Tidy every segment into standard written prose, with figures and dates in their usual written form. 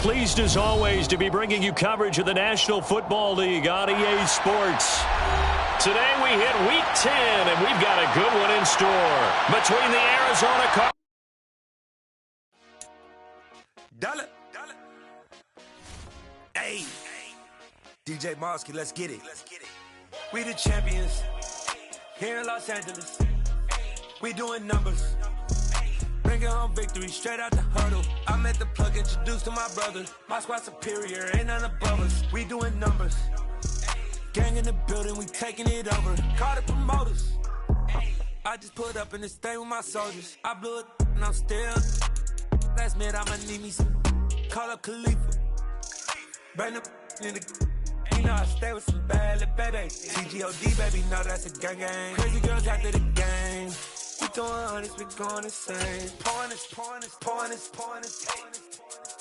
Pleased as always to be bringing you coverage of the National Football League on EA Sports. Today we hit Week 10, and we've got a good one in store between the Arizona Cardinals. Dollar. Hey. DJ Mosky, let's get it. We the champions here in Los Angeles. We doing numbers. Bringing home victory straight out the huddle. I met the plug, introduced to my brother. My squad superior, ain't none above us. We doing numbers. Gang in the building, we taking it over. Call the promoters. I just put up in this thing with my soldiers. I blew it and I'm still. Last minute I'ma need me some. Call up Khalifa. Bring the in the. You know I stay with some bad little baby. TGOD baby, know that's a gang gang. Crazy girls after the game. We doing honest, we going insane. Pouring this.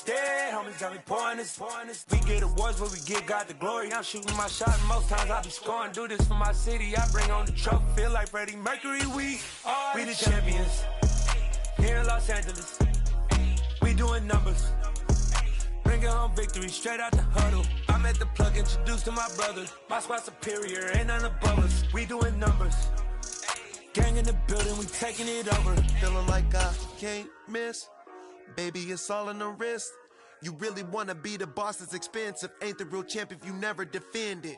Dead homies got me pouring this. We get awards where we give God the glory. I'm shooting my shot and most times I be scoring. Do this for my city, I bring on the trophy. Feel like Freddie Mercury, we the champions here in Los Angeles. We doing numbers. Bringing home victory straight out the huddle. I met the plug, introduced to my brother. My squad superior, ain't none above us. We doing numbers. Gang in the building, we taking it over. Feeling like I can't miss. Baby, it's all in the wrist. You really wanna be the boss, it's expensive. Ain't the real champ if you never defend it.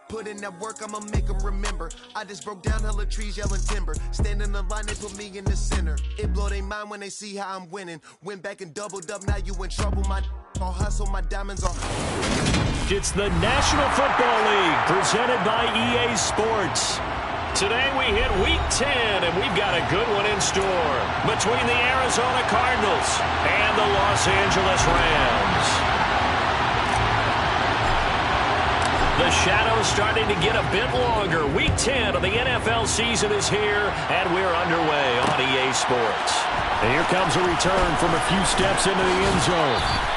Put in that work, I'ma make them remember. I just broke down hella trees, yelling timber. Stand in the line, they put me in the center. It blow their mind when they see how I'm winning. Went back and doubled up, now you in trouble. My I'll hustle, my diamonds are. It's the National Football League presented by EA Sports. Today we hit Week 10, and we've got a good one in store between the Arizona Cardinals and the Los Angeles Rams. The shadow's starting to get a bit longer. Week 10 of the NFL season is here, and we're underway on EA Sports. And here comes a return from a few steps into the end zone.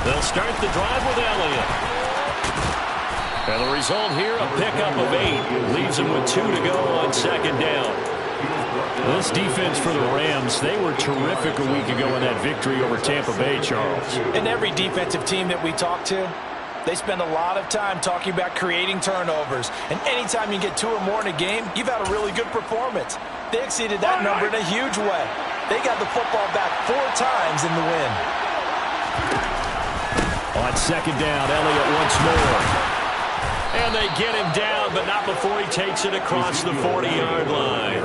They'll start the drive with Elliott. And the result here, a pickup of 8. Leaves them with 2 to go on second down. This defense for the Rams, they were terrific a week ago in that victory over Tampa Bay, Charles. And every defensive team that we talk to, they spend a lot of time talking about creating turnovers. And anytime you get 2 or more in a game, you've had a really good performance. They exceeded that number in a huge way. They got the football back 4 times in the win. On second down, Elliott once more. And they get him down, but not before he takes it across the 40-yard line.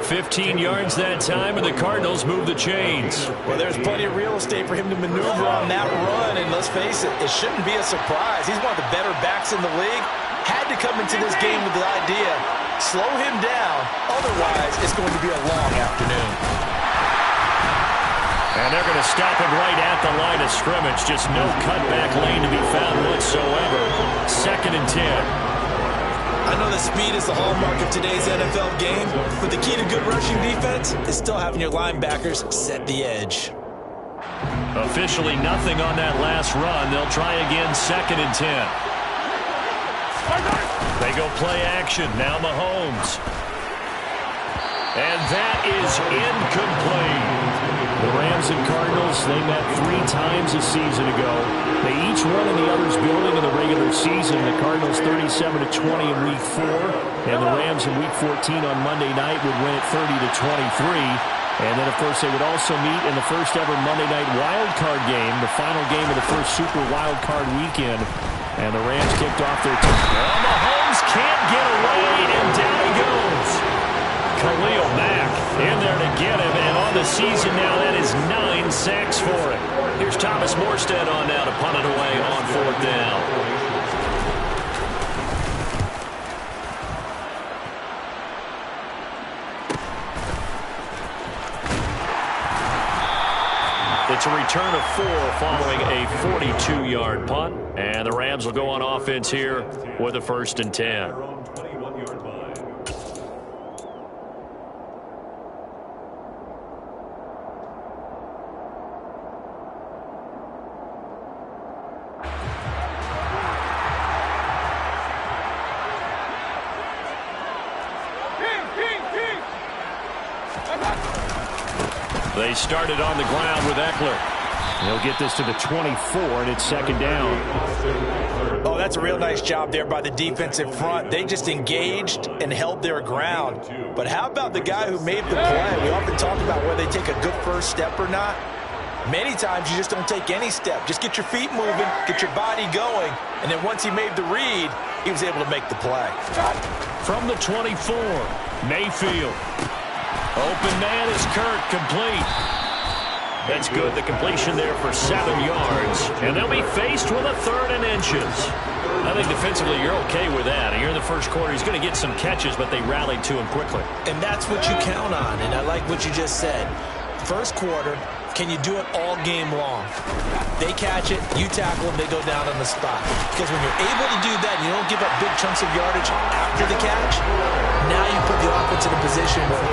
15 yards that time, and the Cardinals move the chains. Well, there's plenty of real estate for him to maneuver on that run, and let's face it, it shouldn't be a surprise. He's one of the better backs in the league. Had to come into this game with the idea, slow him down, otherwise it's going to be a long afternoon. And they're going to stop him right at the line of scrimmage. Just no cutback lane to be found whatsoever. 2nd and 10. I know that speed is the hallmark of today's NFL game, but the key to good rushing defense is still having your linebackers set the edge. Officially nothing on that last run. They'll try again 2nd and 10. They go play action. Now Mahomes. And that is incomplete. The Rams and Cardinals, they met 3 times a season ago. They each won in the other's building in the regular season. The Cardinals 37-20 in Week 4, and the Rams in Week 14 on Monday night would win it 30-23. And then, of course, they would also meet in the first ever Monday night wild card game, the final game of the first Super Wild Card weekend. And the Rams kicked off their team. Well, Mahomes can't get away, and down he goes. Khalil Mack in there to get him, and on the season now, that is 9 sacks for him. Here's Thomas Morstead on now to punt it away on 4th down. The It's a return of 4 following a 42-yard punt. And the Rams will go on offense here with a 1st and 10. They started on the ground with Eckler. He'll get this to the 24, and it's 2nd down. Oh, that's a real nice job there by the defensive front. They just engaged and held their ground. But how about the guy who made the play? We often talk about whether they take a good first step or not. Many times you just don't take any step. Just get your feet moving, get your body going, and then once he made the read, he was able to make the play. From the 24, Mayfield. Open man is Kirk, complete. That's good. The completion there for 7 yards. And they'll be faced with a 3rd and inches. I think defensively you're okay with that. And here in the first quarter, he's going to get some catches, but they rallied to him quickly. And that's what you count on. And I like what you just said. First quarter, can you do it all game long? They catch it, you tackle them, they go down on the spot. Because when you're able to do that, you don't give up big chunks of yardage after the catch. Now you put the offense in a position where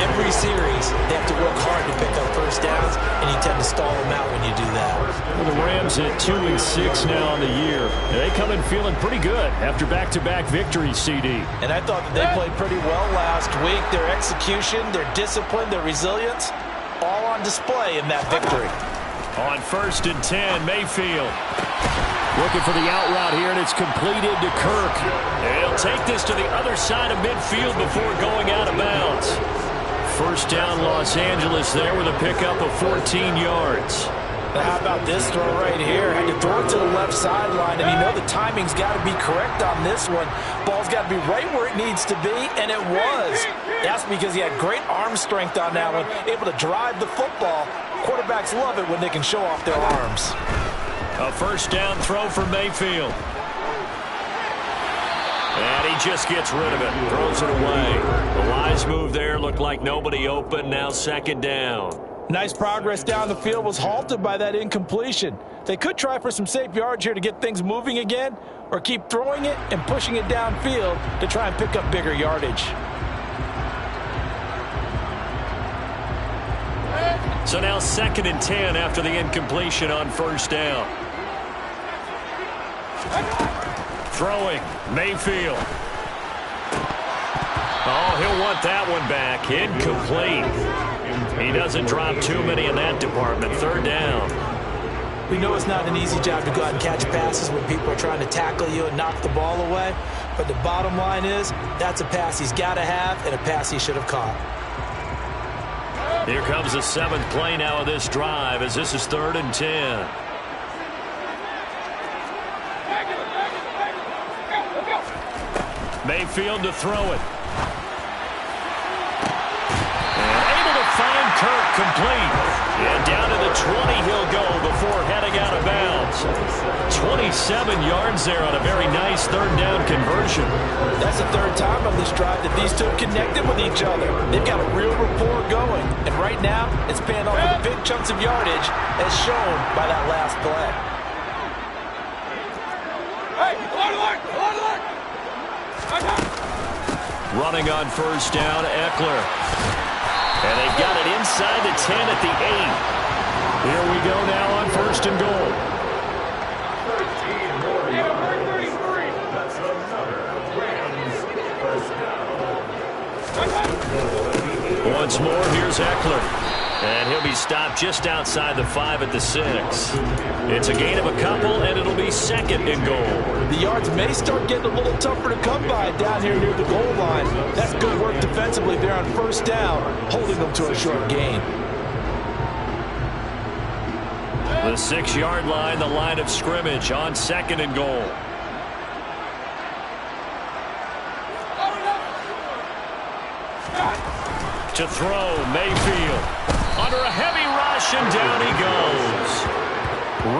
every series they have to work hard to pick up first downs, and you tend to stall them out when you do that. Well, the Rams at 2-6 now on the year. They come in feeling pretty good after back-to-back victories, CD. And I thought that they played pretty well last week. Their execution, their discipline, their resilience, all on display in that victory. On 1st and 10, Mayfield. Looking for the out route here, and it's completed to Kirk. He'll take this to the other side of midfield before going out of bounds. 1st down, Los Angeles there with a pickup of 14 yards. Now how about this throw right here? Had to throw it to the left sideline, and you know the timing's got to be correct on this one. Ball's got to be right where it needs to be, and it was. That's because he had great arm strength on that one, able to drive the football. Quarterbacks love it when they can show off their arms. A 1st down throw for Mayfield. And he just gets rid of it, throws it away. The wise move there, looked like nobody open, now 2nd down. Nice progress down the field, was halted by that incompletion. They could try for some safe yards here to get things moving again, or keep throwing it and pushing it downfield to try and pick up bigger yardage. So now 2nd and 10 after the incompletion on 1st down. Throwing, Mayfield. Oh, he'll want that one back. Incomplete. He doesn't drop too many in that department. 3rd down. We know it's not an easy job to go out and catch passes when people are trying to tackle you and knock the ball away. But the bottom line is, that's a pass he's got to have and a pass he should have caught. Here comes the 7th play now of this drive as this is 3rd and 10. Mayfield to throw it. And able to find Kirk complete. And down to the 20 he'll go before heading out of bounds. 27 yards there on a very nice 3rd down conversion. That's the 3rd time on this drive that these two have connected with each other. They've got a real rapport going. And right now, it's paying off with big chunks of yardage as shown by that last play. Running on 1st down, Eckler. And they got it inside the 10 at the 8. Here we go now on 1st and goal. Once more, here's Eckler. And he'll be stopped just outside the 5 at the 6. It's a gain of a couple, and it'll be 2nd and goal. The yards may start getting a little tougher to come by down here near the goal line. That's good work defensively there on 1st down, holding them to a short gain. The 6-yard line, the line of scrimmage on 2nd and goal. To throw, Mayfield. Under a heavy rush, and down he goes.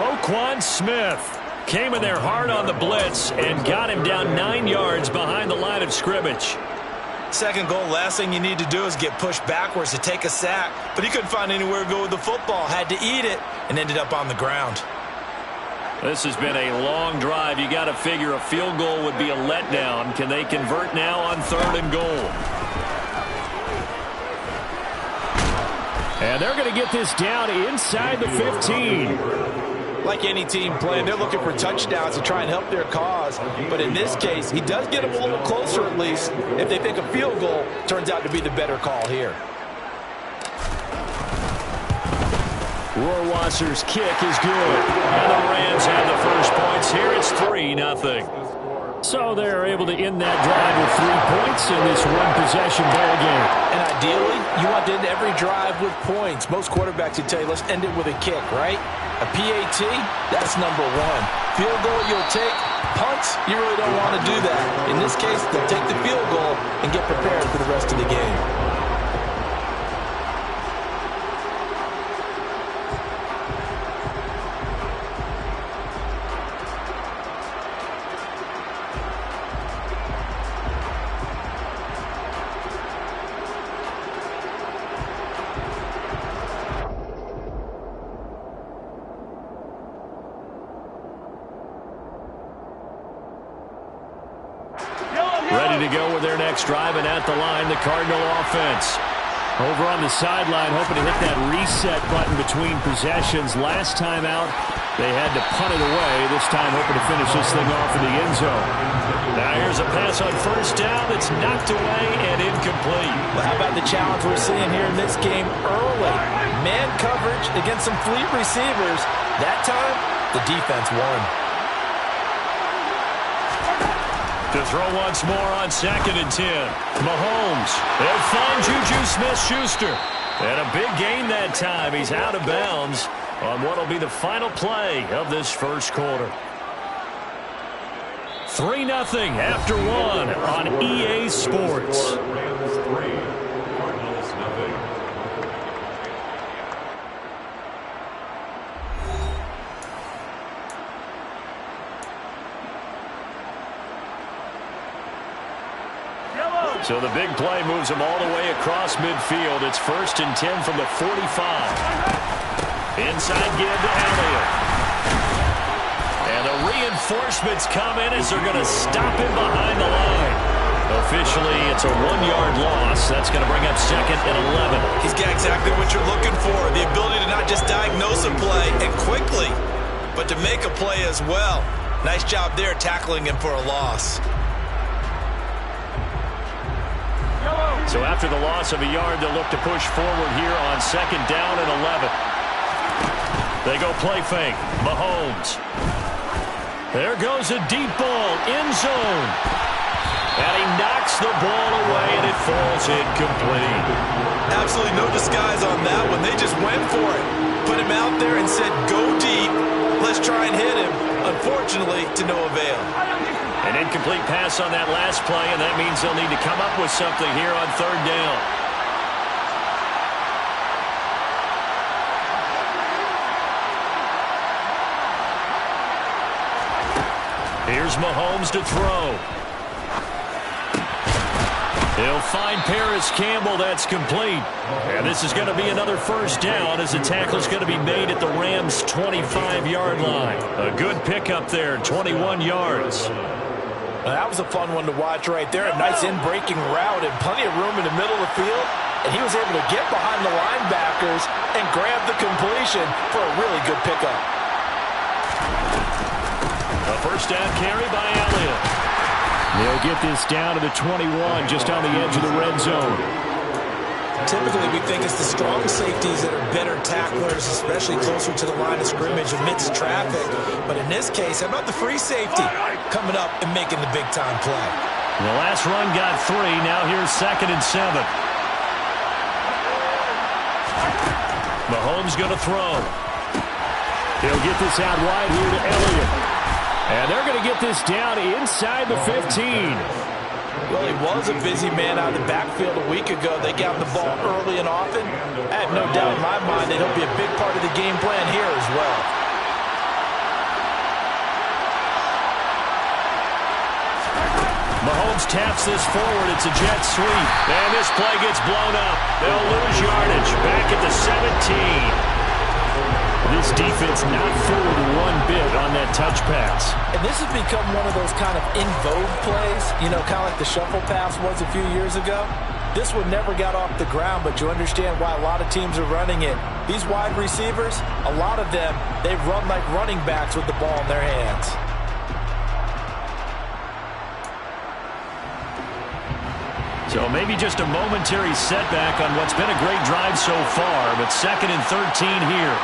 Roquan Smith came in there hard on the blitz and got him down 9 yards behind the line of scrimmage. 2nd goal, last thing you need to do is get pushed backwards to take a sack. But he couldn't find anywhere to go with the football. Had to eat it, and ended up on the ground. This has been a long drive. You got to figure a field goal would be a letdown. Can they convert now on 3rd and goal? And they're going to get this down inside the 15. Like any team playing, they're looking for touchdowns to try and help their cause. But in this case, he does get them a little closer at least if they think a field goal turns out to be the better call here. Rohrwasser's kick is good. And the Rams have the first points here. It's 3-0. So they're able to end that drive with 3 points in this one-possession ball game. And ideally, you want to end every drive with points. Most quarterbacks would tell you, let's end it with a kick, right? A PAT, that's number one. Field goal, you'll take. Punts, you really don't want to do that. In this case, they'll take the field goal and get prepared for the rest of the game. Ready to go with their next drive, and at the line, the Cardinal offense. Over on the sideline, hoping to hit that reset button between possessions. Last time out, they had to punt it away. This time, hoping to finish this thing off in the end zone. Now here's a pass on 1st down that's knocked away and incomplete. Well, how about the challenge we're seeing here in this game early? Man coverage against some fleet receivers. That time, the defense won. To throw once more on 2nd and 10. Mahomes. They'll find Juju Smith-Schuster. And a big gain that time. He's out of bounds on what will be the final play of this first quarter. 3-0 after 1 on EA Sports. So the big play moves him all the way across midfield. It's 1st and 10 from the 45. Inside give to Elliott. And the reinforcements come in as they're going to stop him behind the line. Officially, it's a 1-yard loss. That's going to bring up 2nd and 11. He's got exactly what you're looking for. The ability to not just diagnose a play and quickly, but to make a play as well. Nice job there tackling him for a loss. So after the loss of a yard, they'll look to push forward here on 2nd down and 11. They go play fake. Mahomes. There goes a deep ball. End zone. And he knocks the ball away, and it falls incomplete. Absolutely no disguise on that one. They just went for it. Put him out there and said, go deep. Let's try and hit him. Unfortunately, to no avail. An incomplete pass on that last play, and that means they'll need to come up with something here on 3rd down. Here's Mahomes to throw. He'll find Paris Campbell. That's complete. And this is going to be another 1st down as the tackle's going to be made at the Rams' 25-yard line. A good pickup there, 21 yards. That was a fun one to watch right there. A nice in-breaking route and plenty of room in the middle of the field. And he was able to get behind the linebackers and grab the completion for a really good pickup. A 1st down carry by Elliott. They'll get this down to the 21, just on the edge of the red zone. Typically, we think it's the strong safeties that are better tacklers, especially closer to the line of scrimmage amidst traffic. But in this case, how about the free safety coming up and making the big-time play? The last run got 3. Now here's 2nd and 7. Mahomes going to throw. He'll get this out wide here to Elliott. And they're going to get this down inside the 15. Well, he was a busy man out of the backfield a week ago. They got the ball early and often. I have no doubt in my mind that he'll be a big part of the game plan here as well. Mahomes taps this forward. It's a jet sweep. And this play gets blown up. They'll lose yardage back at the 17. This defense not fooled one bit on that touch pass. And this has become one of those kind of in vogue plays, you know, kind of like the shuffle pass was a few years ago. This one never got off the ground, but you understand why a lot of teams are running it. These wide receivers, a lot of them, they run like running backs with the ball in their hands. So maybe just a momentary setback on what's been a great drive so far, but 2nd and 13 here.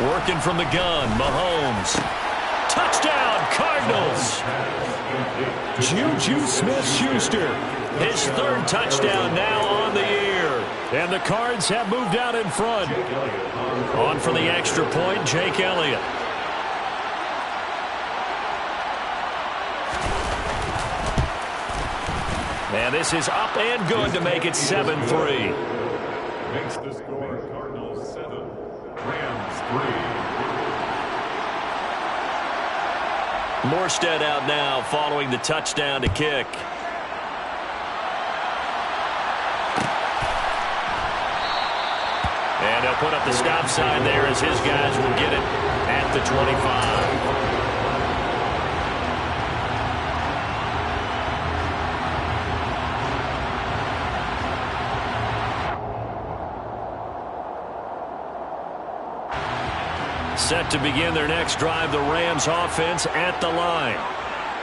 Working from the gun, Mahomes. Touchdown, Cardinals. Juju Smith-Schuster, his 3rd touchdown now on the year. And the Cards have moved out in front. On for the extra point, Jake Elliott. And this is up and good to make it 7-3. Makes the score Cardinals 7, Rams 3. Morstead out now following the touchdown to kick. And he'll put up the stop sign there as his guys will get it at the 25. Set to begin their next drive, the Rams offense at the line.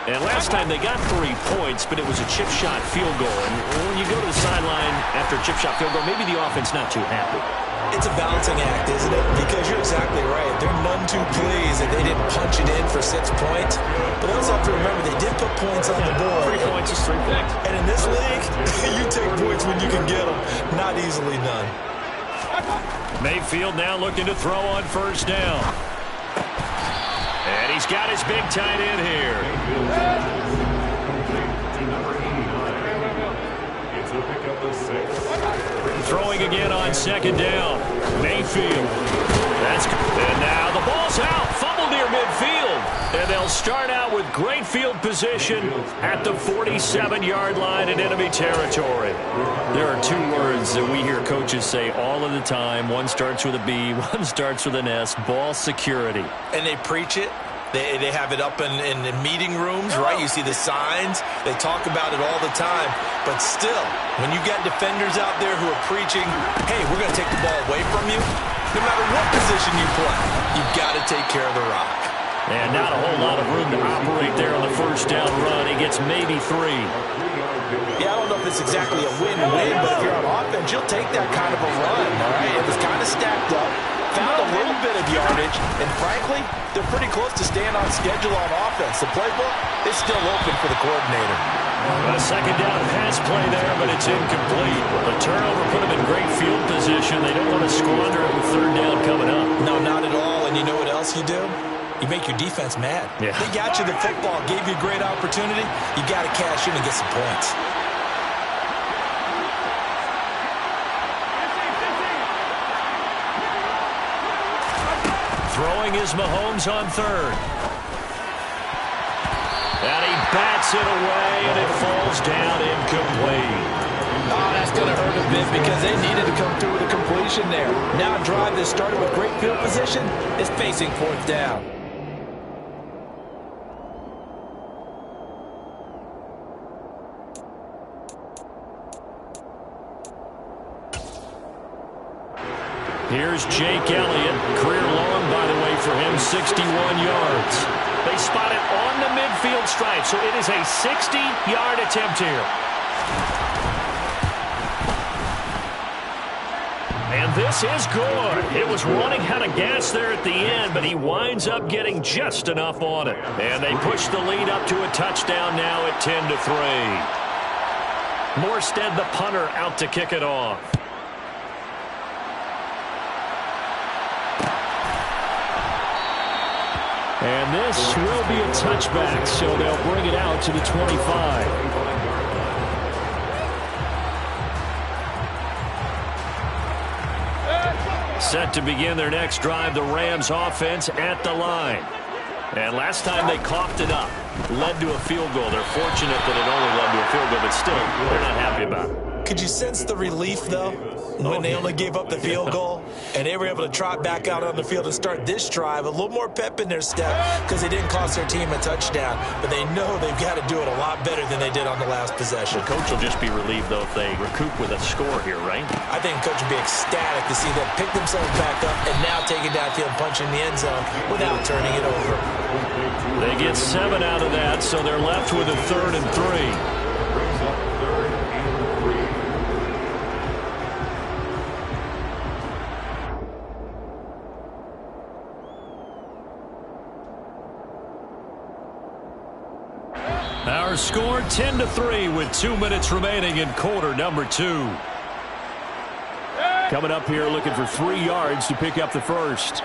And last time they got 3 points, but it was a chip shot field goal. And when you go to the sideline after a chip shot field goal, maybe the offense not too happy. It's a balancing act, isn't it? Because you're exactly right. They're none too pleased that they didn't punch it in for 6 points. But they also have to remember they did put points on the board. 3 points is 3 points. And in this league, you take points when you can get them. Not easily done. Mayfield now looking to throw on 1st down. And he's got his big tight end here. It's a pickup of 6. Throwing again on 2nd down. Mayfield. And now the ball's out. Fumble near midfield. And they'll start out with great field position at the 47-yard line in enemy territory. There are 2 words that we hear coaches say all of the time. One starts with a B, one starts with an S. Ball security. And they preach it. They have it up in meeting rooms, right? You see the signs. They talk about it all the time. But still, when you got defenders out there who are preaching, hey, we're going to take the ball away from you, no matter what position you play, you've got to take care of the rock. And not a whole lot of room to operate there on the 1st down run. He gets maybe 3. Yeah, I don't know if it's exactly a win-win, but if you're on offense, you'll take that kind of a run, all right? It was kind of stacked up. Found a little bit of yardage, and frankly, they're pretty close to staying on schedule on offense. The playbook is still open for the coordinator. A 2nd down pass play there, but it's incomplete. The turnover put them in great field position. They don't want to squander it with 3rd down coming up. No, not at all, and you know what else you do? You make your defense mad. Yeah. They got you the football, gave you a great opportunity. You got to cash in and get some points. Throwing is Mahomes on 3rd. And he bats it away, and it falls down incomplete. Oh, that's going to hurt a bit because they needed to come through with a completion there. Now a drive that started with great field position is facing 4th down. Here's Jake Elliott. Career long, by the way, for him, 61 yards. They spot it on the midfield stripe, so it is a 60-yard attempt here. And this is good. It was running out of gas there at the end, but he winds up getting just enough on it. And they push the lead up to a touchdown now at 10-3. Morstead, the punter, out to kick it off. And this will be a touchback, so they'll bring it out to the 25. Set to begin their next drive, the Rams offense at the line. And last time they coughed it up, led to a field goal. They're fortunate that it only led to a field goal, but still, they're not happy about it. Could you sense the relief, though, when they only gave up the field goal and they were able to trot back out on the field and start this drive? A little more pep in their step because they didn't cost their team a touchdown, but they know they've got to do it a lot better than they did on the last possession. The coach will just be relieved, though, if they recoup with a score here, right? I think the coach will be ecstatic to see them pick themselves back up and now take it downfield and punch in the end zone without turning it over. They get 7 out of that, so they're left with a 3rd and 3. Our score 10-3 with 2 minutes remaining in quarter number 2. Coming up here looking for 3 yards to pick up the first.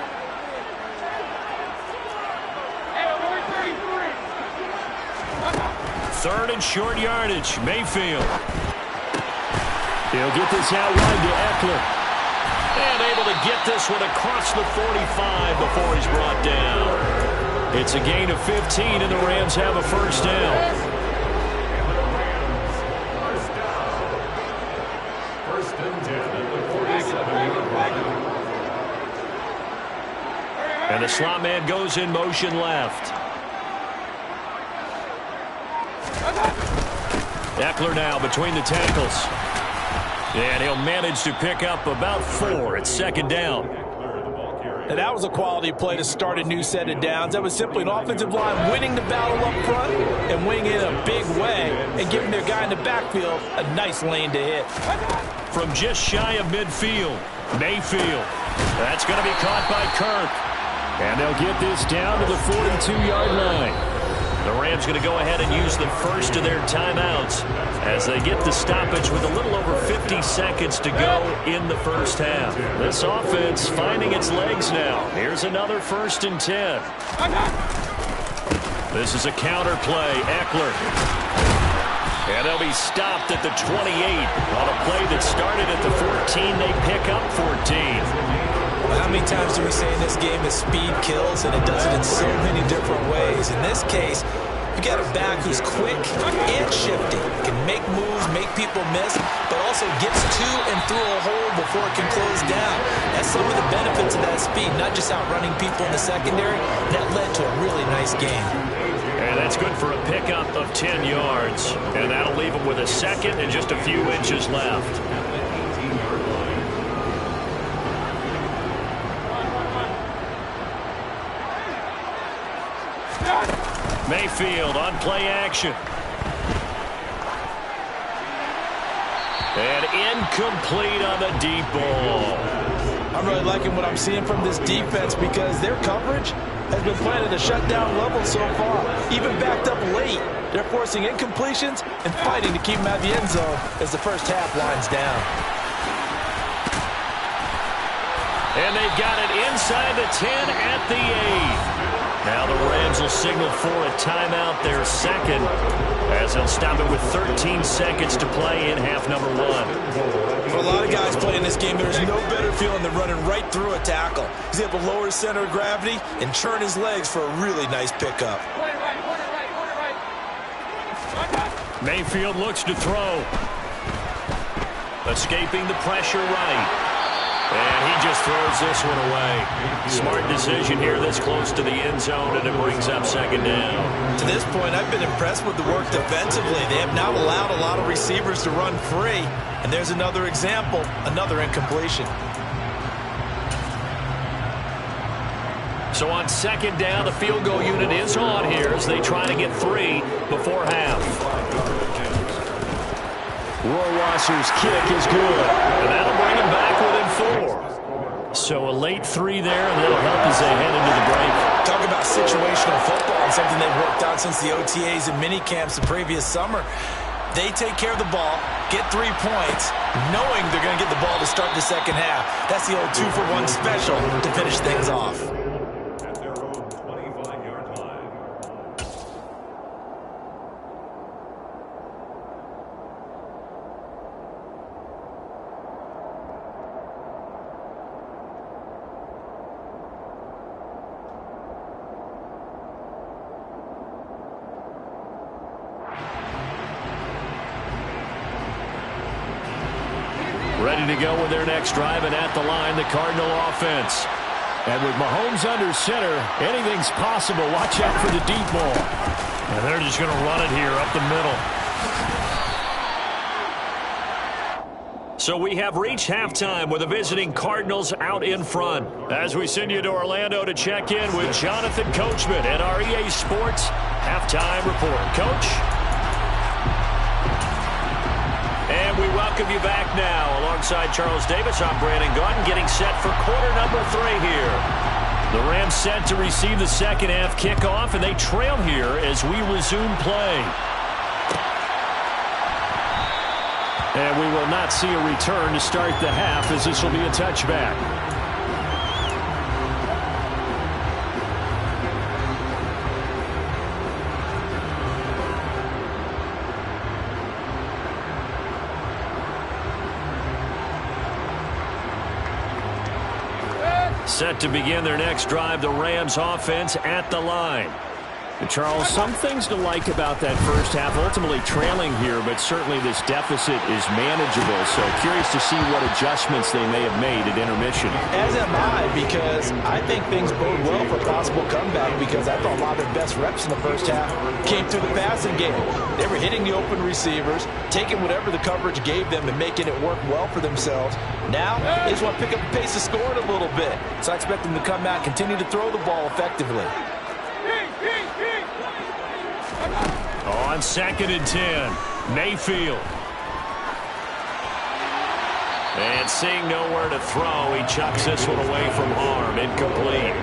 Third and short yardage. Mayfield. He'll get this out wide to Eckler. And able to get this one across the 45 before he's brought down. It's a gain of 15, and the Rams have a first down. First and 10 at the 47-yard line. And the slot man goes in motion left. Eckler now between the tackles. And he'll manage to pick up about 4 at second down. And that was a quality play to start a new set of downs. That was simply an offensive line winning the battle up front and winning it in a big way and giving their guy in the backfield a nice lane to hit. From just shy of midfield, Mayfield. That's going to be caught by Kirk. And they'll get this down to the 42-yard line. The Rams going to go ahead and use the first of their timeouts as they get the stoppage with a little over 50 seconds to go in the first half. This offense finding its legs now. Here's another 1st and 10. This is a counter play. Eckler. And they'll be stopped at the 28 on a play that started at the 14. They pick up 14. How many times do we say in this game that speed kills, and it does it in so many different ways? In this case, you got a back who's quick and shifty, can make moves, make people miss, but also gets to and through a hole before it can close down. That's some of the benefits of that speed, not just outrunning people in the secondary. That led to a really nice game. And that's good for a pickup of 10 yards, and that'll leave them with a second and just a few inches left. Mayfield on play action. And incomplete on the deep ball. I'm really liking what I'm seeing from this defense because their coverage has been playing at a shutdown level so far. Even backed up late, they're forcing incompletions and fighting to keep them out of the end zone as the first half winds down. And they've got it inside the 10 at the 8. Now the Rams will signal for a timeout, their second, as they'll stop it with 13 seconds to play in half number 1. For a lot of guys playing this game, there's no better feeling than running right through a tackle. He's able to lower his center of gravity and turn his legs for a really nice pickup. Mayfield looks to throw. Escaping the pressure right. And he just throws this one away. Smart decision here this close to the end zone, and it brings up second down. To this point, I've been impressed with the work defensively. They have not allowed a lot of receivers to run free. And there's another example, another incompletion. So on second down, the field goal unit is on here as they try to get 3 before half. Rohrwasser's kick is good, and that'll bring him back within 4. So a late 3 there, and that'll help as they head into the break. Talk about situational football and something they've worked out since the OTAs and mini camps the previous summer. They take care of the ball, get 3 points, knowing they're going to get the ball to start the second half. That's the old 2-for-1 special to finish things off. At their own 25-yard line. Ready to go with their next drive, and at the line, the Cardinal offense. And with Mahomes under center, anything's possible. Watch out for the deep ball. And they're just going to run it here up the middle. So we have reached halftime with the visiting Cardinals out in front. As we send you to Orlando to check in with Jonathan Coachman and our EA Sports halftime report. Coach? And we welcome you back now. Alongside Charles Davis, I'm Brandon Gaudin, getting set for quarter number 3 here. The Rams set to receive the second half kickoff, and they trail here as we resume play. And we will not see a return to start the half, as this will be a touchback. Set to begin their next drive, the Rams offense at the line. Charles, some things to like about that first half, ultimately trailing here, but certainly this deficit is manageable. So curious to see what adjustments they may have made at intermission. As am I, because I think things bode well for a possible comeback, because I thought a lot of their best reps in the first half came through the passing game. They were hitting the open receivers, taking whatever the coverage gave them and making it work well for themselves. Now, they just want to pick up the pace of scoring a little bit. So I expect them to come out, continue to throw the ball effectively. On 2nd and 10, Mayfield. And seeing nowhere to throw, he chucks this one away from harm. Incomplete.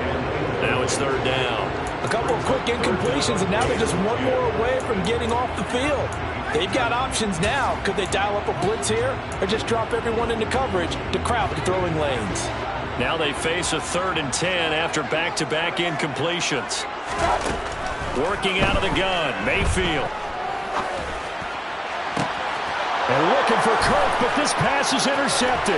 Now it's 3rd down. A couple of quick incompletions, and now they're just one more away from getting off the field. They've got options now. Could they dial up a blitz here, or just drop everyone into coverage to crowd the throwing lanes? Now they face a 3rd and 10 after back-to-back incompletions. Working out of the gun, Mayfield. And looking for Kirk, but this pass is intercepted.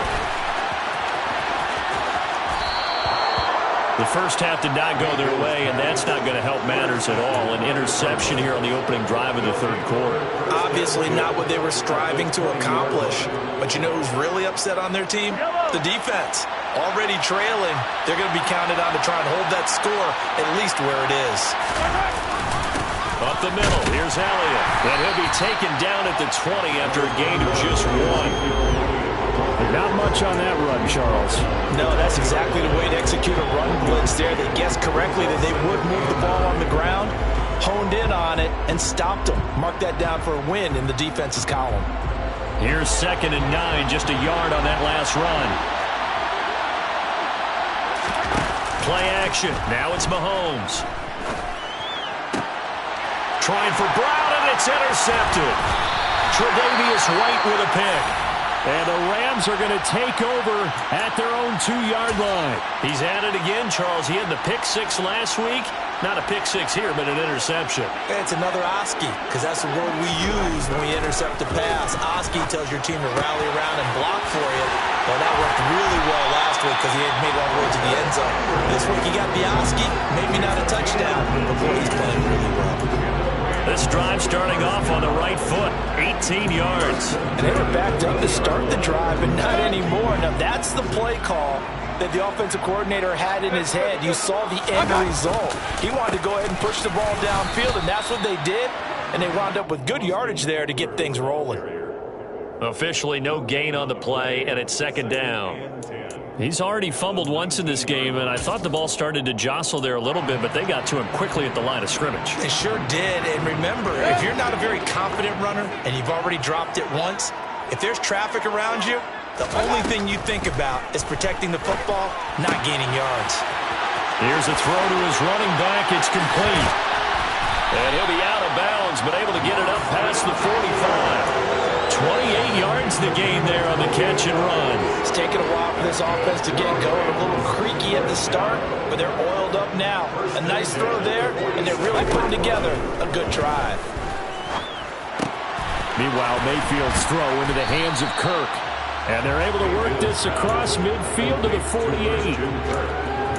The first half did not go their way, and that's not going to help matters at all. An interception here on the opening drive of the 3rd quarter. Obviously not what they were striving to accomplish. But you know who's really upset on their team? The defense. Already trailing, they're going to be counted on to try and hold that score at least where it is. Up the middle, here's Elliott. And he'll be taken down at the 20 after a gain of just 1. Not much on that run, Charles. No, that's exactly the way to execute a run blitz there. They guessed correctly that they would move the ball on the ground, honed in on it, and stopped them. Mark that down for a win in the defense's column. Here's 2nd and 9, just a yard on that last run. Play action. Now it's Mahomes. Trying for Brown, and it's intercepted. Tre'Davious White with a pick. And the Rams are going to take over at their own 2-yard line. He's at it again, Charles. He had the pick 6 last week. Not a pick 6 here, but an interception. It's another Oski, because that's the word we use when we intercept a pass. Oski tells your team to rally around and block for you. Well, that worked really well last week because he had made it all the way to the end zone. This week he got the Oski, maybe not a touchdown, but boy, he's playing really well. This drive starting off on the right foot, 18 yards. And they were backed up to start the drive, but not anymore. Now, that's the play call that the offensive coordinator had in his head. You saw the end result. He wanted to go ahead and push the ball downfield, and that's what they did. And they wound up with good yardage there to get things rolling. Officially no gain on the play, and it's 2nd down. He's already fumbled once in this game, and I thought the ball started to jostle there a little bit, but they got to him quickly at the line of scrimmage. They sure did, and remember, if you're not a very confident runner and you've already dropped it once, if there's traffic around you, the only thing you think about is protecting the football, not gaining yards. Here's a throw to his running back. It's complete. And he'll be out of bounds, but able to get it up past the 45. 28 yards the gain there on the catch and run. It's taken a while for this offense to get going. A little creaky at the start, but they're oiled up now. A nice throw there, and they're really putting together a good drive. Meanwhile, Mayfield's throw into the hands of Kirk. And they're able to work this across midfield to the 48.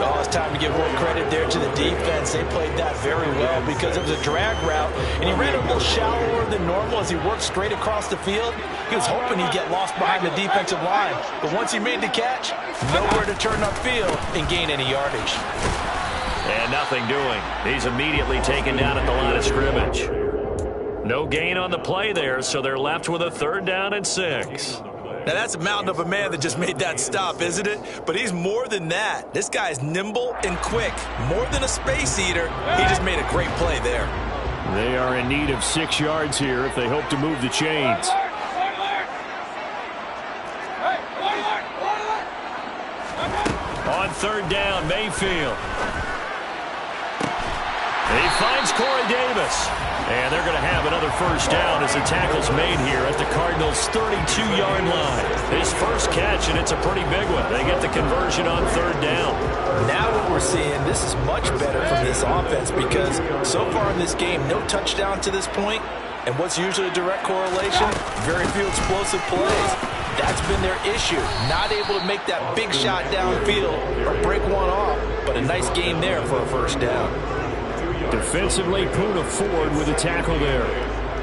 Oh, it's time to give more credit there to the defense. They played that very well because it was a drag route, and he ran a little shallower than normal as he worked straight across the field. He was hoping he'd get lost behind the defensive line, but once he made the catch, nowhere to turn upfield and gain any yardage. And nothing doing. He's immediately taken down at the line of scrimmage. No gain on the play there, so they're left with a 3rd down and 6. Now, that's a mountain of a man that just made that stop, isn't it? But he's more than that. This guy's nimble and quick. More than a space eater, he just made a great play there. They are in need of 6 yards here if they hope to move the chains. On 3rd down, Mayfield. He finds Corey Davis. And they're going to have another 1st down as the tackle's made here at the Cardinals' 32-yard line. His first catch, and it's a pretty big one. They get the conversion on 3rd down. Now what we're seeing, this is much better from this offense because so far in this game, no touchdown to this point. And what's usually a direct correlation? Very few explosive plays. That's been their issue. Not able to make that big shot downfield or break one off. But a nice gain there for a 1st down. Defensively, Puna Ford with a tackle there.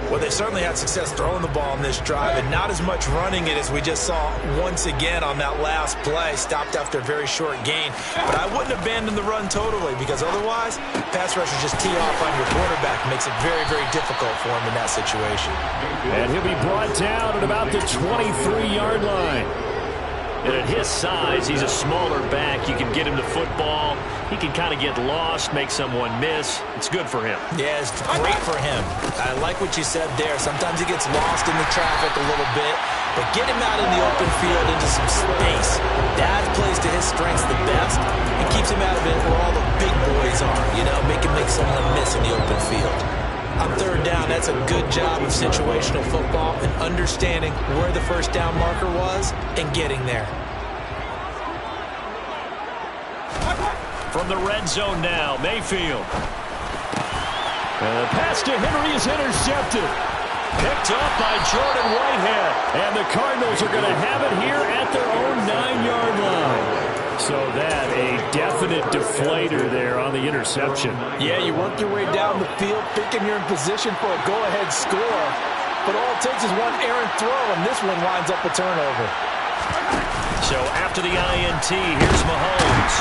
Well, they certainly had success throwing the ball on this drive and not as much running it as we just saw once again on that last play. Stopped after a very short gain. But I wouldn't abandon the run totally because otherwise, pass rushers just tee off on your quarterback. Makes it very, very difficult for him in that situation. And he'll be brought down at about the 23-yard line. And at his size, he's a smaller back. You can get him the football. He can kind of get lost, make someone miss. It's good for him. Yeah, it's great for him. I like what you said there. Sometimes he gets lost in the traffic a little bit, but get him out in the open field into some space. That plays to his strengths the best and keeps him out of it where all the big boys are, you know, make someone miss in the open field. On 3rd down, that's a good job of situational football and understanding where the 1st down marker was and getting there. From the red zone now, Mayfield. And the pass to Henry is intercepted. Picked up by Jordan Whitehead. And the Cardinals are going to have it here at their own 9-yard line. So that a definite deflator there on the interception. Yeah, you work your way down the field thinking you're in position for a go-ahead score. But all it takes is one errant throw, and this one winds up a turnover. So after the INT, here's Mahomes.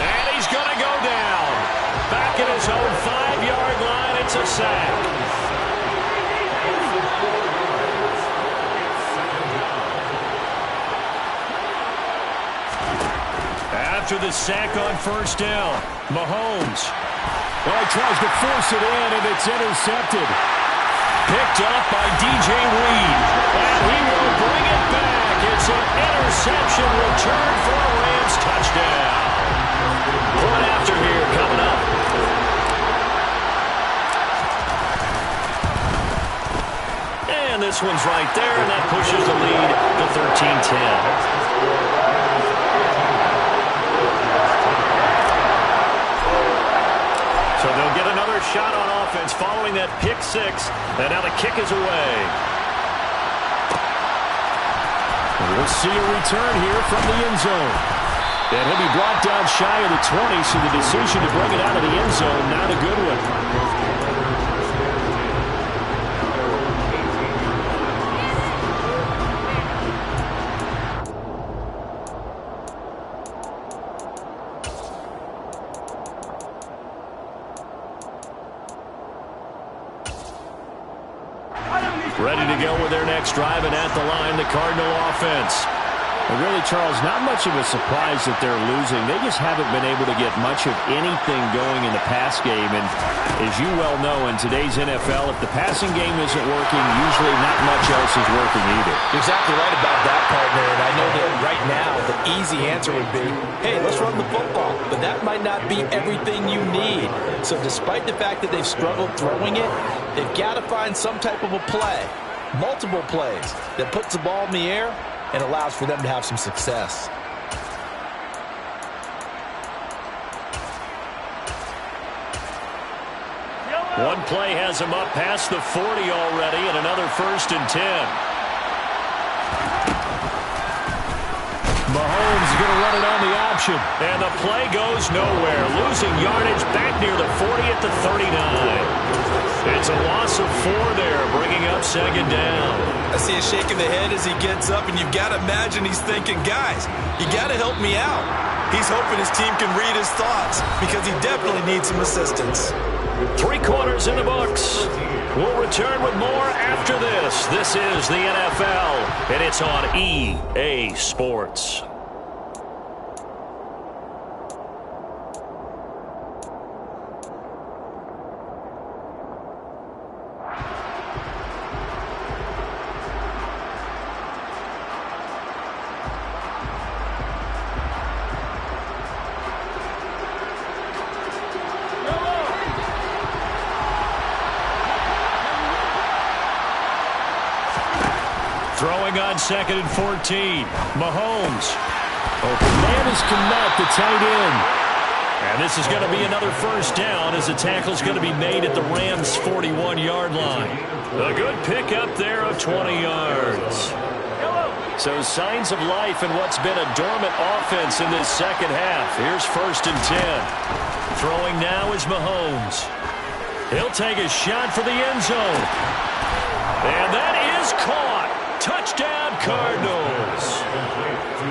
And he's going to go down. Back at his own 5-yard line, it's a sack. After the sack on 1st down, Mahomes. Well, he tries to force it in, and it's intercepted. Picked up by DJ Reed. And he will bring it back. It's an interception return for a Rams touchdown. Point after here coming up. And this one's right there, and that pushes the lead to 13-10. So they'll get another shot on offense following that pick 6. And now the kick is away. We'll see a return here from the end zone. And he'll be brought down shy of the 20, so the decision to bring it out of the end zone, not a good one. Ready to go with their next drive, and at the line, the Cardinal offense. And really, Charles, not much of a surprise that they're losing. They just haven't been able to get much of anything going in the pass game. And as you well know, in today's NFL, if the passing game isn't working, usually not much else is working either. You're exactly right about that, partner. And I know that right now the easy answer would be, hey, let's run the football. But that might not be everything you need. So despite the fact that they've struggled throwing it, they've got to find some type of a play, multiple plays, that puts the ball in the air and allows for them to have some success. One play has him up past the 40 already, and another 1st and 10. Mahomes is going to run it on the option. And the play goes nowhere. Losing yardage back near the 40 at the 39. It's a loss of 4 there, bringing up second down. I see him shaking the head as he gets up, and you've got to imagine he's thinking, guys, you got to help me out. He's hoping his team can read his thoughts because he definitely needs some assistance. 3 quarters in the books. We'll return with more after this. This is the NFL, and it's on EA Sports. Throwing on 2nd and 14. Mahomes. Open man is Kmet, the tight end. And this is going to be another first down as the tackle's going to be made at the Rams' 41-yard line. A good pickup there of 20 yards. So signs of life in what's been a dormant offense in this second half. Here's 1st and 10. Throwing now is Mahomes. He'll take a shot for the end zone. And that is caught. Touchdown, Cardinals.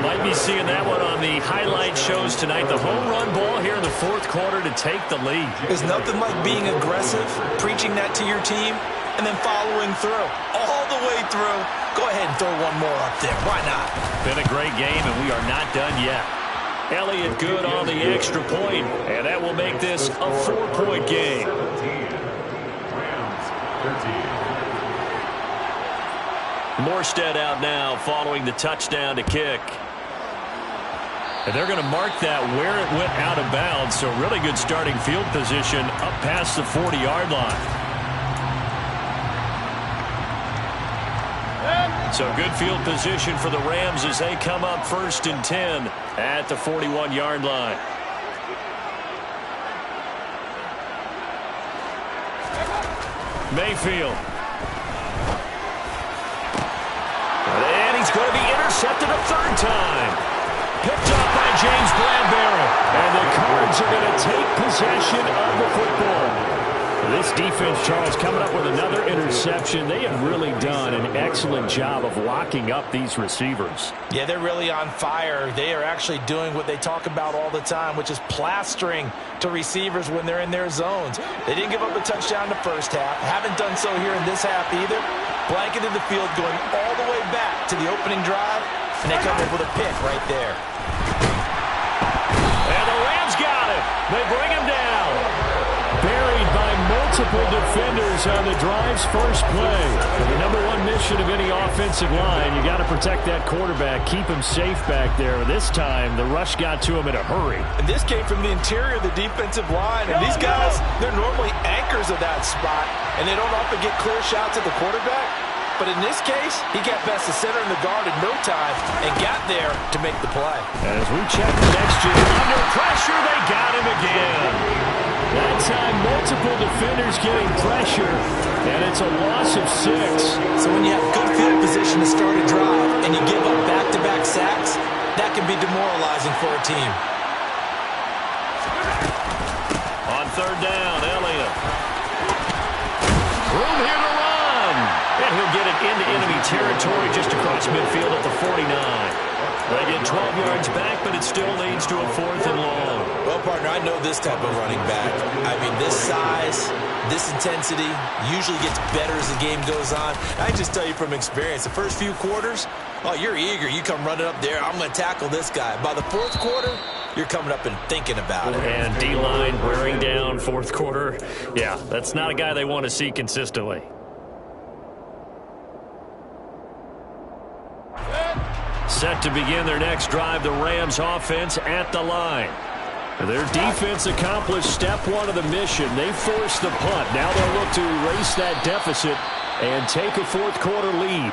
Might be seeing that one on the highlight shows tonight. The home run ball here in the 4th quarter to take the lead. There's nothing like being aggressive, preaching that to your team, and then following through. All the way through. Go ahead and throw one more up there. Why not? Been a great game, and we are not done yet. Elliott good on the extra point, and that will make this a 4-point game. Rams 13. Morstead out now following the touchdown to kick. And they're going to mark that where it went out of bounds, so really good starting field position up past the 40-yard line. So good field position for the Rams as they come up 1st and 10 at the 41-yard line. Mayfield. And he's going to be intercepted a 3rd time. Picked up by James Bradbury. And the Cards are going to take possession of the football. This defense, Charles, coming up with another interception. They have really done an excellent job of locking up these receivers. Yeah, they're really on fire. They are actually doing what they talk about all the time, which is plastering to receivers when they're in their zones. They didn't give up a touchdown in the first half. Haven't done so here in this half either. Blanketed the field going all the way back to the opening drive, and they come up with a pick right there. And the Rams got it. They bring him down. Buried by multiple defenders on the drive's first play. The #1 mission of any offensive line, you got to protect that quarterback, keep him safe back there. This time, the rush got to him in a hurry. And this came from the interior of the defensive line. And these guys, they're normally anchors of that spot, and they don't often get clear shots at the quarterback. But in this case, he got past the center and the guard in no time and got there to make the play. And as we check the next gen, under pressure, they got him again. That time, multiple defenders getting pressure, and it's a loss of 6. So when you have good field position to start a drive and you give up back-to-back sacks, that can be demoralizing for a team. On 3rd down, Elliott. Room here to run. And he'll get it into enemy territory just across midfield at the 49. They get 12 yards back, but it still leads to a 4th and long. Well, partner, I know this type of running back. I mean, this size, this intensity usually gets better as the game goes on. I just tell you from experience, the first few quarters, oh, you're eager. You come running up there, I'm going to tackle this guy. By the 4th quarter, you're coming up and thinking about it. And D-line wearing down 4th quarter. Yeah, that's not a guy they want to see consistently. Set to begin their next drive, the Rams offense at the line. Their defense accomplished step 1 of the mission. They forced the punt. Now they'll look to erase that deficit and take a 4th quarter lead.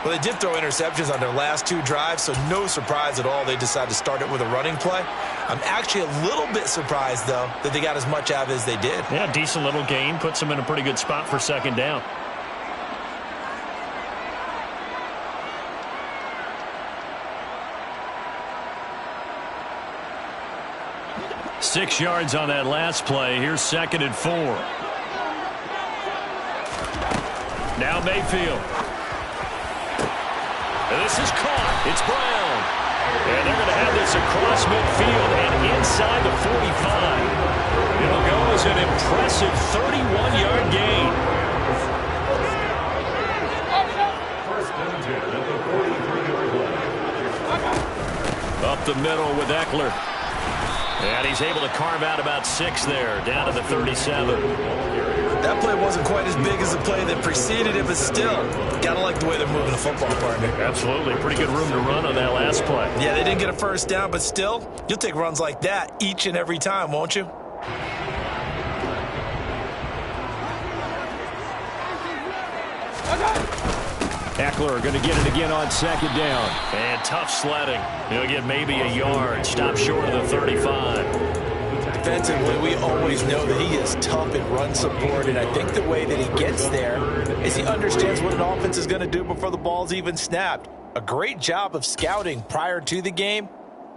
Well, they did throw interceptions on their last 2 drives, so no surprise at all they decided to start it with a running play. I'm actually a little bit surprised, though, that they got as much out of it as they did. Yeah, decent little gain. Puts them in a pretty good spot for 2nd down. 6 yards on that last play. Here's 2nd and 4. Now Mayfield. And this is caught. It's Brown. And they're going to have this across midfield and inside the 45. It'll go as an impressive 31-yard gain. First and 10 at the 43-yard line. Up the middle with Eckler. And he's able to carve out about 6 there, down to the 37. That play wasn't quite as big as the play that preceded it, but still, gotta like the way they're moving the football, partner. Absolutely. Pretty good room to run on that last play. Yeah, they didn't get a first down, but still, you'll take runs like that each and every time, won't you? Eckler going to get it again on 2nd down. And tough sledding. He'll get maybe a yard. Stop short of the 35. Defensively, we always know that he is tough in run support, and I think the way that he gets there is he understands what an offense is going to do before the ball's even snapped. A great job of scouting prior to the game,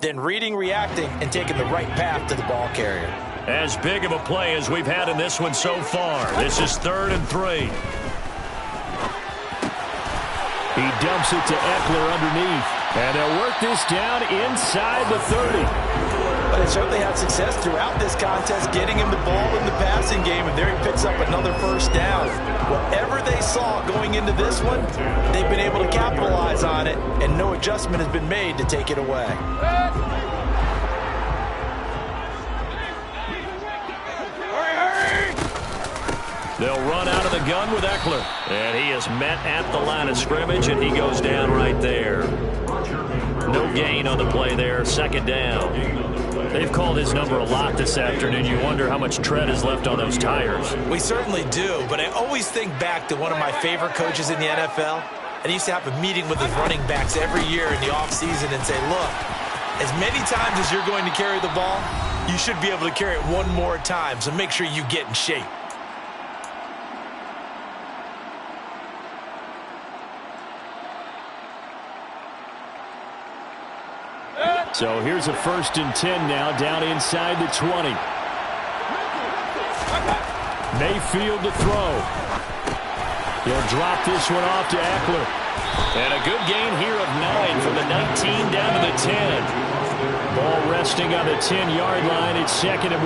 then reading, reacting, and taking the right path to the ball carrier. As big of a play as we've had in this one so far. This is 3rd and 3. He dumps it to Eckler underneath. And they'll work this down inside the 30. But they certainly had success throughout this contest, getting him the ball in the passing game, and there he picks up another first down. Whatever they saw going into this one, they've been able to capitalize on it, and no adjustment has been made to take it away. They'll run out of the gun with Eckler. And he is met at the line of scrimmage, and he goes down right there. No gain on the play there, 2nd down. They've called his number a lot this afternoon. You wonder how much tread is left on those tires. We certainly do, but I always think back to one of my favorite coaches in the NFL. And he used to have a meeting with his running backs every year in the offseason and say, look, as many times as you're going to carry the ball, you should be able to carry it one more time, so make sure you get in shape. So here's a 1st and 10 now, down inside the 20. Mayfield to throw. He'll drop this one off to Eckler. And a good gain here of 9 from the 19 down to the 10. Ball resting on the 10-yard line. It's 2nd and 1.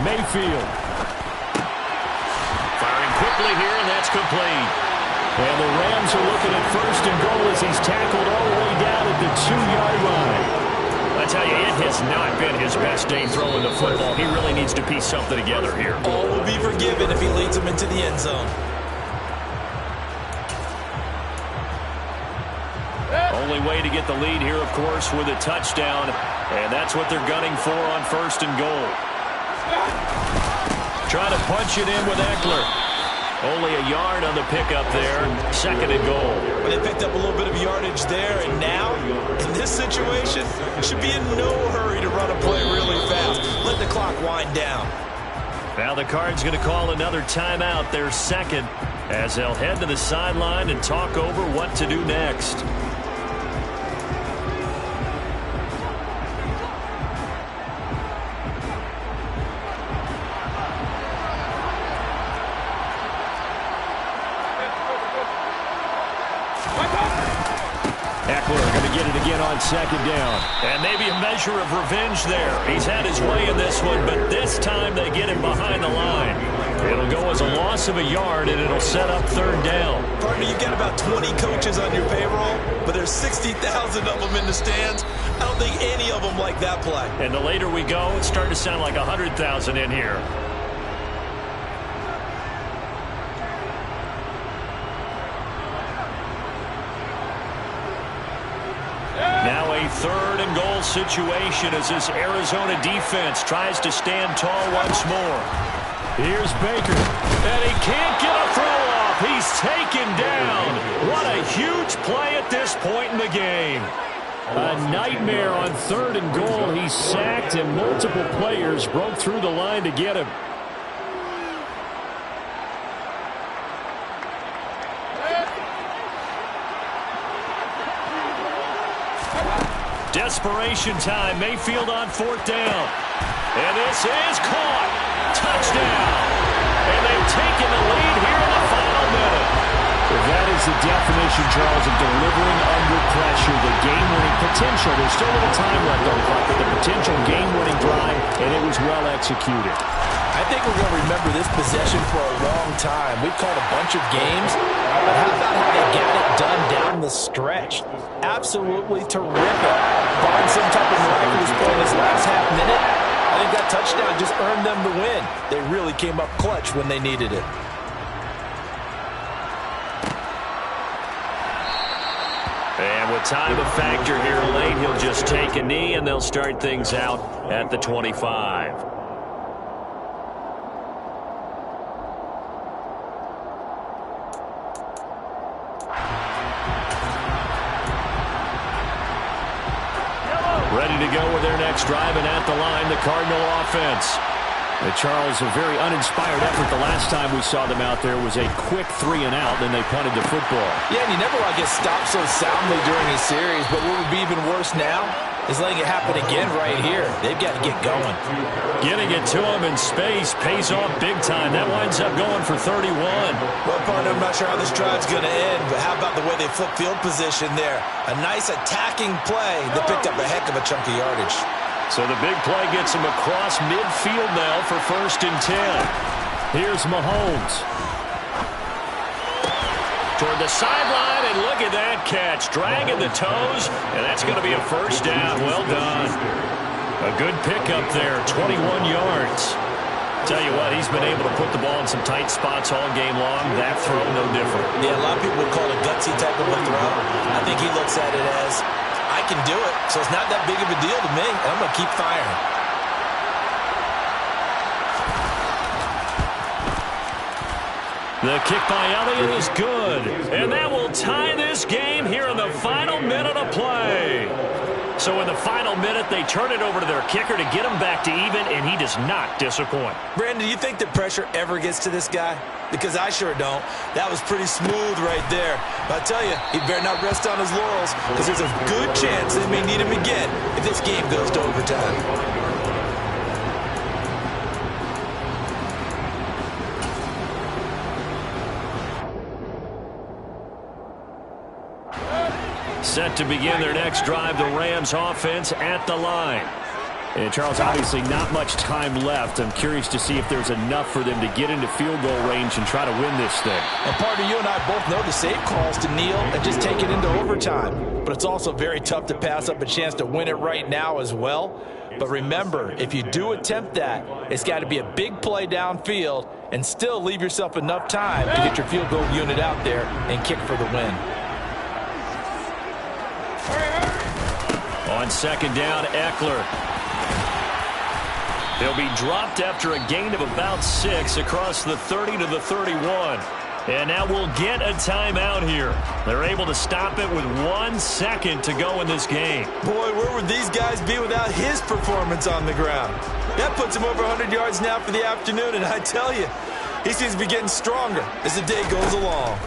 Mayfield. Firing quickly here, and that's complete. And the Rams are looking at 1st and goal as he's tackled all the way down at the 2-yard line. I tell you, it has not been his best day throwing the football. He really needs to piece something together here. All will be forgiven if he leads them into the end zone. Only way to get the lead here, of course, with a touchdown. And that's what they're gunning for on 1st and goal. Trying to punch it in with Eckler. Only a yard on the pickup there. 2nd and goal. Well, they picked up a little bit of yardage there, and now, in this situation, should be in no hurry to run a play really fast. Let the clock wind down. Now the Cards going to call another timeout, their 2nd, as they'll head to the sideline and talk over what to do next. Eckler going to get it again on 2nd down. And maybe a measure of revenge there. He's had his way in this one, but this time they get him behind the line. It'll go as a loss of a yard, and it'll set up 3rd down. Partner, you've got about 20 coaches on your payroll, but there's 60,000 of them in the stands. I don't think any of them like that play. And the later we go, it's starting to sound like 100,000 in here. Now a 3rd and goal situation as this Arizona defense tries to stand tall once more. Here's Baker, and he can't get a throw off. He's taken down. What a huge play at this point in the game. A nightmare on 3rd and goal. He's sacked, and multiple players broke through the line to get him. Desperation time. Mayfield on 4th down. And this is caught. Touchdown. And they've taken the lead here in the final minute. That is the definition, Charles, of delivering under pressure. The game-winning potential. There's still a little time left on the clock, but the potential game-winning drive, and it was well executed. I think we're going to remember this possession for a long time. We've called a bunch of games, but how about how they got it done down the stretch? Absolutely terrific. Barring some type of miraculous play in this last half minute, I think that touchdown just earned them the win. They really came up clutch when they needed it. And with time a factor here late, he'll just take a knee, and they'll start things out at the 25. Ready to go with their next drive, and at the line, the Cardinal offense. Charles, a very uninspired effort the last time we saw them out there was a quick 3-and-out, then they punted the football. Yeah, and you never want to get stopped so soundly during a series, but what would be even worse now is letting it happen again right here. They've got to get going. Getting it to him in space pays off big time. That winds up going for 31. Well, partner, I'm not sure how this drive's going to end, but how about the way they flip field position there? A nice attacking play that picked up a heck of a chunk of yardage. So the big play gets him across midfield now for 1st and 10. Here's Mahomes. Toward the sideline, and look at that catch. Dragging the toes, and that's going to be a 1st down. Well done. A good pickup there, 21 yards. Tell you what, he's been able to put the ball in some tight spots all game long. That throw, no different. Yeah, a lot of people would call it a gutsy type of a throw. I think he looks at it as, I can do it, so it's not that big of a deal to me, and I'm going to keep firing. The kick by Elliott is good, and that will tie this game here in the final minute of play. So in the final minute, they turn it over to their kicker to get him back to even, and he does not disappoint. Brandon, do you think the pressure ever gets to this guy? Because I sure don't. That was pretty smooth right there. But I tell you, he better not rest on his laurels, because there's a good chance they may need him again if this game goes to overtime. Set to begin their next drive, the Rams offense at the line. And Charles, obviously not much time left. I'm curious to see if there's enough for them to get into field goal range and try to win this thing. And partner, you and I both know the safe calls to kneel and just take it into overtime. But it's also very tough to pass up a chance to win it right now as well. But remember, if you do attempt that, it's got to be a big play downfield and still leave yourself enough time to get your field goal unit out there and kick for the win. On 2nd down, Eckler. He'll be dropped after a gain of about 6 across the 30 to the 31. And now we'll get a timeout here. They're able to stop it with 1 second to go in this game. Boy, where would these guys be without his performance on the ground? That puts him over 100 yards now for the afternoon, and I tell you, he seems to be getting stronger as the day goes along.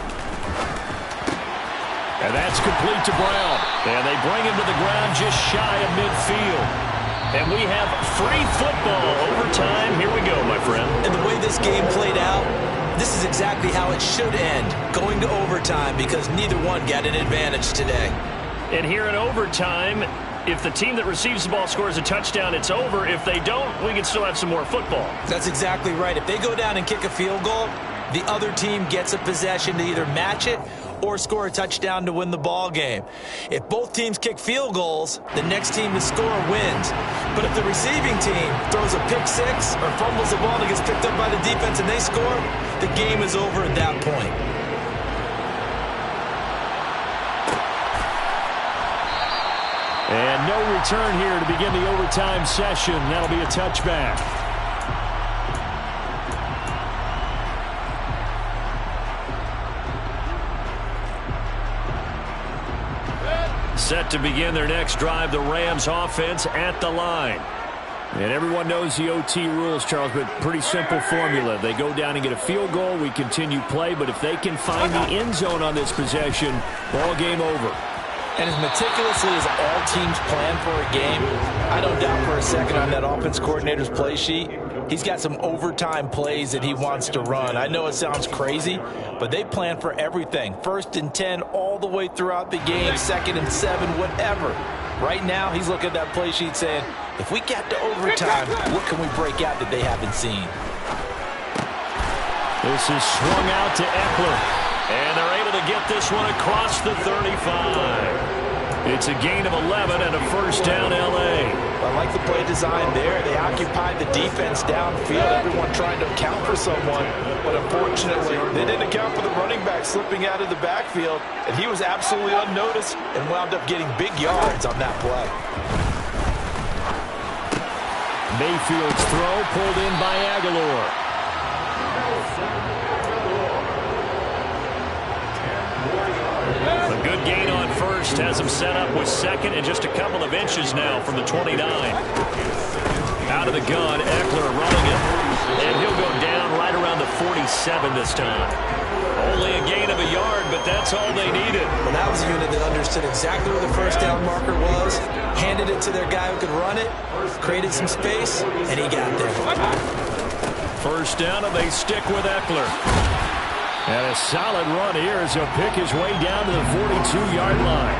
And that's complete to Brown. And they bring him to the ground just shy of midfield. And we have free football overtime. Here we go, my friend. And the way this game played out, this is exactly how it should end, going to overtime, because neither one got an advantage today. And here in overtime, if the team that receives the ball scores a touchdown, it's over. If they don't, we can still have some more football. That's exactly right. If they go down and kick a field goal, the other team gets a possession to either match it or score a touchdown to win the ball game. If both teams kick field goals, the next team to score wins. But if the receiving team throws a pick 6 or fumbles the ball and gets picked up by the defense and they score, the game is over at that point. And no return here to begin the overtime session. That'll be a touchback. Set to begin their next drive, the Rams offense at the line. And everyone knows the OT rules, Charles, but pretty simple formula. They go down and get a field goal, we continue play, but if they can find the end zone on this possession, ball game over. And as meticulously as all teams plan for a game, I don't doubt for a second on that offense coordinator's play sheet, he's got some overtime plays that he wants to run. I know it sounds crazy, but they plan for everything. 1st and 10 all the way throughout the game, 2nd and 7, whatever. Right now, he's looking at that play sheet saying, if we get to overtime, what can we break out that they haven't seen? This is swung out to Eckler. And they're able to get this one across the 35. It's a gain of 11 and a first down, L.A. I like the play design there. They occupied the defense downfield, everyone trying to account for someone. But unfortunately, they didn't account for the running back slipping out of the backfield. And he was absolutely unnoticed and wound up getting big yards on that play. Mayfield's throw pulled in by Aguilar. A good gain on first has him set up with 2nd and just a couple of inches now from the 29. Out of the gun, Eckler running it, and he'll go down right around the 47 this time. Only a gain of a yard, but that's all they needed. Well, that was a unit that understood exactly where the first down marker was, handed it to their guy who could run it, created some space, and he got there. First down, and they stick with Eckler. And a solid run here as he'll pick his way down to the 42-yard line.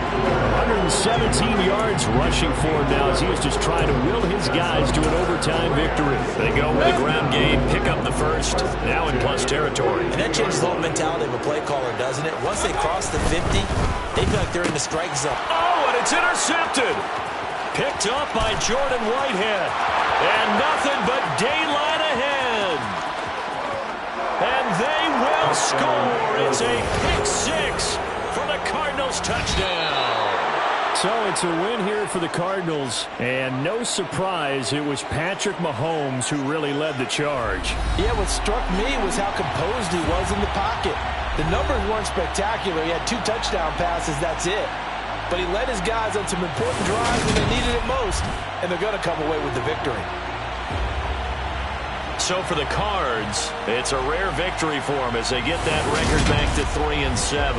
117 yards rushing for him now as he is just trying to will his guys to an overtime victory. They go with the ground game, pick up the first, now in plus territory. And that changes the whole mentality of a play caller, doesn't it? Once they cross the 50, they feel like they're in the strike zone. Oh, and it's intercepted. Picked up by Jordan Whitehead. And nothing but daylight ahead. And they will score. It's a pick-6 for the Cardinals touchdown. So it's a win here for the Cardinals. And no surprise, it was Patrick Mahomes who really led the charge. Yeah, what struck me was how composed he was in the pocket. The numbers weren't spectacular. He had 2 touchdown passes, that's it. But he led his guys on some important drives when they needed it most. And they're going to come away with the victory. So for the Cards, it's a rare victory for them as they get that record back to 3-7.